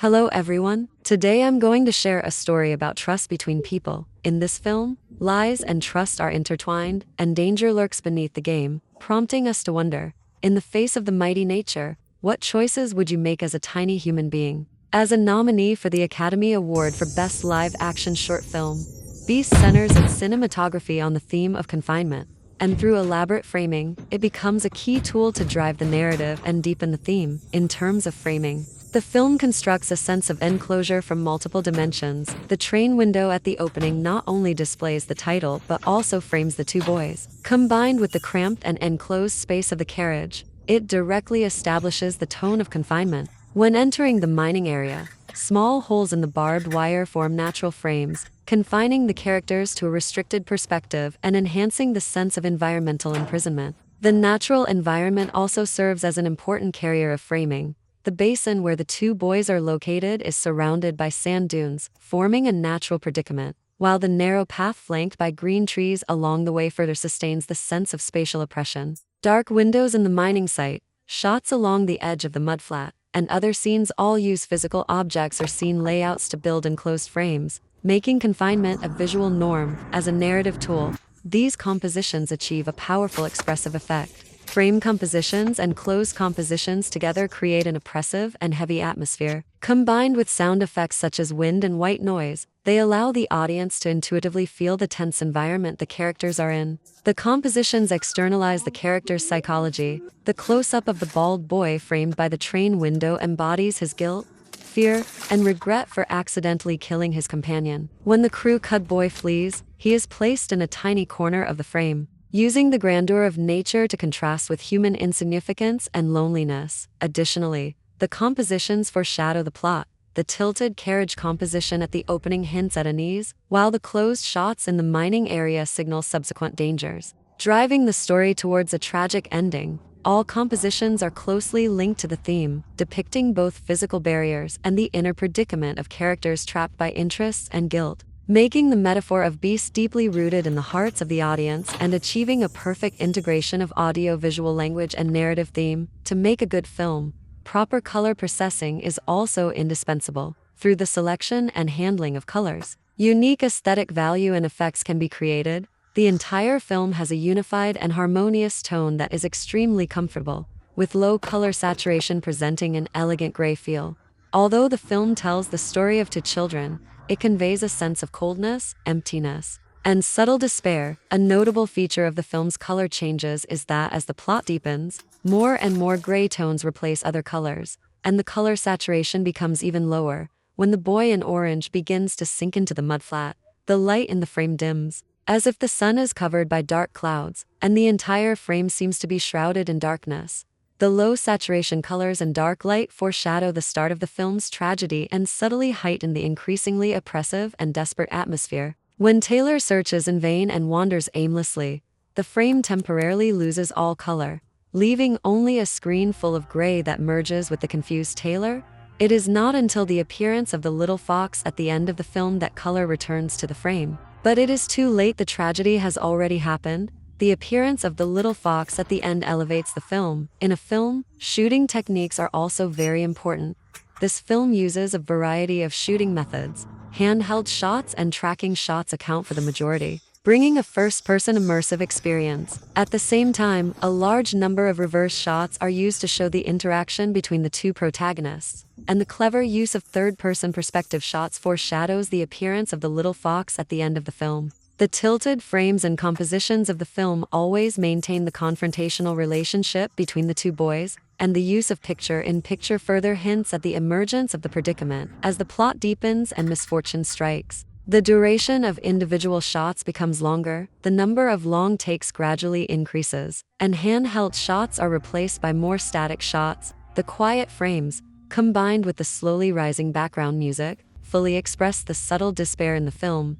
Hello everyone. Today I'm going to share a story about trust between people. In this film, lies and trust are intertwined, and danger lurks beneath the game, prompting us to wonder, in the face of the mighty nature, what choices would you make as a tiny human being? As a nominee for the Academy Award for Best Live Action Short Film, Beast centers its cinematography on the theme of confinement, and through elaborate framing, it becomes a key tool to drive the narrative and deepen the theme. In terms of framing, the film constructs a sense of enclosure from multiple dimensions. The train window at the opening not only displays the title but also frames the two boys. Combined with the cramped and enclosed space of the carriage, it directly establishes the tone of confinement. When entering the mining area, small holes in the barbed wire form natural frames, confining the characters to a restricted perspective and enhancing the sense of environmental imprisonment. The natural environment also serves as an important carrier of framing. The basin where the two boys are located is surrounded by sand dunes, forming a natural predicament, while the narrow path flanked by green trees along the way further sustains the sense of spatial oppression. Dark windows in the mining site, shots along the edge of the mudflat, and other scenes all use physical objects or scene layouts to build enclosed frames, making confinement a visual norm. As a narrative tool, these compositions achieve a powerful expressive effect. Frame compositions and close compositions together create an oppressive and heavy atmosphere. Combined with sound effects such as wind and white noise, they allow the audience to intuitively feel the tense environment the characters are in. The compositions externalize the character's psychology. The close-up of the bald boy framed by the train window embodies his guilt, fear, and regret for accidentally killing his companion. When the crew-cut boy flees, he is placed in a tiny corner of the frame, using the grandeur of nature to contrast with human insignificance and loneliness. Additionally, the compositions foreshadow the plot. The tilted carriage composition at the opening hints at unease, while the closed shots in the mining area signal subsequent dangers, driving the story towards a tragic ending. All compositions are closely linked to the theme, depicting both physical barriers and the inner predicament of characters trapped by interests and guilt, making the metaphor of beasts deeply rooted in the hearts of the audience and achieving a perfect integration of audio-visual language and narrative theme. To make a good film, proper color processing is also indispensable. Through the selection and handling of colors, unique aesthetic value and effects can be created. The entire film has a unified and harmonious tone that is extremely comfortable, with low color saturation presenting an elegant gray feel. Although the film tells the story of two children, it conveys a sense of coldness, emptiness, and subtle despair. A notable feature of the film's color changes is that as the plot deepens, more and more gray tones replace other colors, and the color saturation becomes even lower. When the boy in orange begins to sink into the mudflat, the light in the frame dims, as if the sun is covered by dark clouds, and the entire frame seems to be shrouded in darkness. The low saturation colors and dark light foreshadow the start of the film's tragedy and subtly heighten the increasingly oppressive and desperate atmosphere. When Taylor searches in vain and wanders aimlessly, the frame temporarily loses all color, leaving only a screen full of gray that merges with the confused Taylor. It is not until the appearance of the little fox at the end of the film that color returns to the frame. But it is too late, the tragedy has already happened. The appearance of the little fox at the end elevates the film. In a film, shooting techniques are also very important. This film uses a variety of shooting methods. Handheld shots and tracking shots account for the majority, bringing a first-person immersive experience. At the same time, a large number of reverse shots are used to show the interaction between the two protagonists, and the clever use of third-person perspective shots foreshadows the appearance of the little fox at the end of the film. The tilted frames and compositions of the film always maintain the confrontational relationship between the two boys, and the use of picture-in-picture further hints at the emergence of the predicament as the plot deepens and misfortune strikes. The duration of individual shots becomes longer, the number of long takes gradually increases, and handheld shots are replaced by more static shots. The quiet frames, combined with the slowly rising background music, fully express the subtle despair in the film.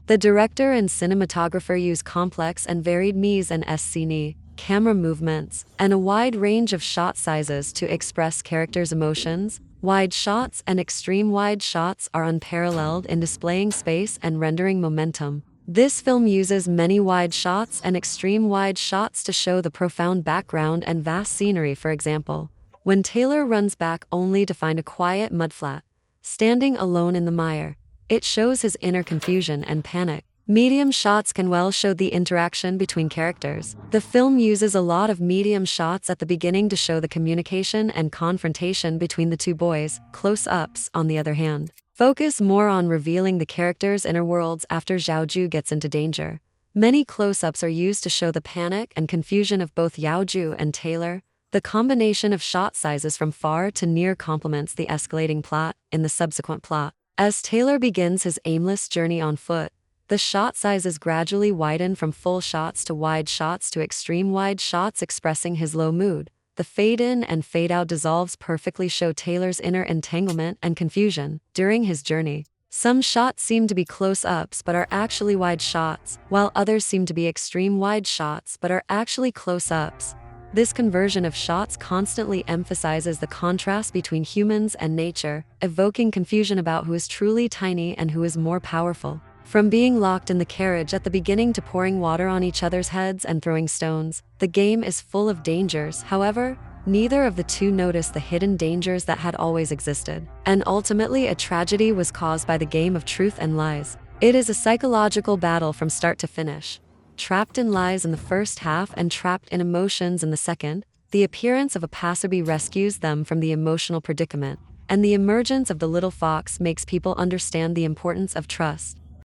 The director and cinematographer use complex and varied mise en scène, camera movements, and a wide range of shot sizes to express characters' emotions. Wide shots and extreme wide shots are unparalleled in displaying space and rendering momentum. This film uses many wide shots and extreme wide shots to show the profound background and vast scenery. For example, when Taylor runs back only to find a quiet mudflat, standing alone in the mire. It shows his inner confusion and panic. Medium shots can well show the interaction between characters. The film uses a lot of medium shots at the beginning to show the communication and confrontation between the two boys. Close-ups, on the other hand, focus more on revealing the characters' inner worlds after Xiaoju gets into danger. Many close-ups are used to show the panic and confusion of both Xiaoju and Taylor. The combination of shot sizes from far to near complements the escalating plot in the subsequent plot. As Taylor begins his aimless journey on foot, the shot sizes gradually widen from full shots to wide shots to extreme wide shots expressing his low mood. The fade-in and fade-out dissolves perfectly show Taylor's inner entanglement and confusion during his journey. Some shots seem to be close-ups but are actually wide shots, while others seem to be extreme wide shots but are actually close-ups. This conversion of shots constantly emphasizes the contrast between humans and nature, evoking confusion about who is truly tiny and who is more powerful. From being locked in the carriage at the beginning to pouring water on each other's heads and throwing stones, the game is full of dangers. However, neither of the two noticed the hidden dangers that had always existed. And ultimately, a tragedy was caused by the game of truth and lies. It is a psychological battle from start to finish. Trapped in lies in the first half and trapped in emotions in the second, the appearance of a passerby rescues them from the emotional predicament, and the emergence of the little fox makes people understand the importance of trust.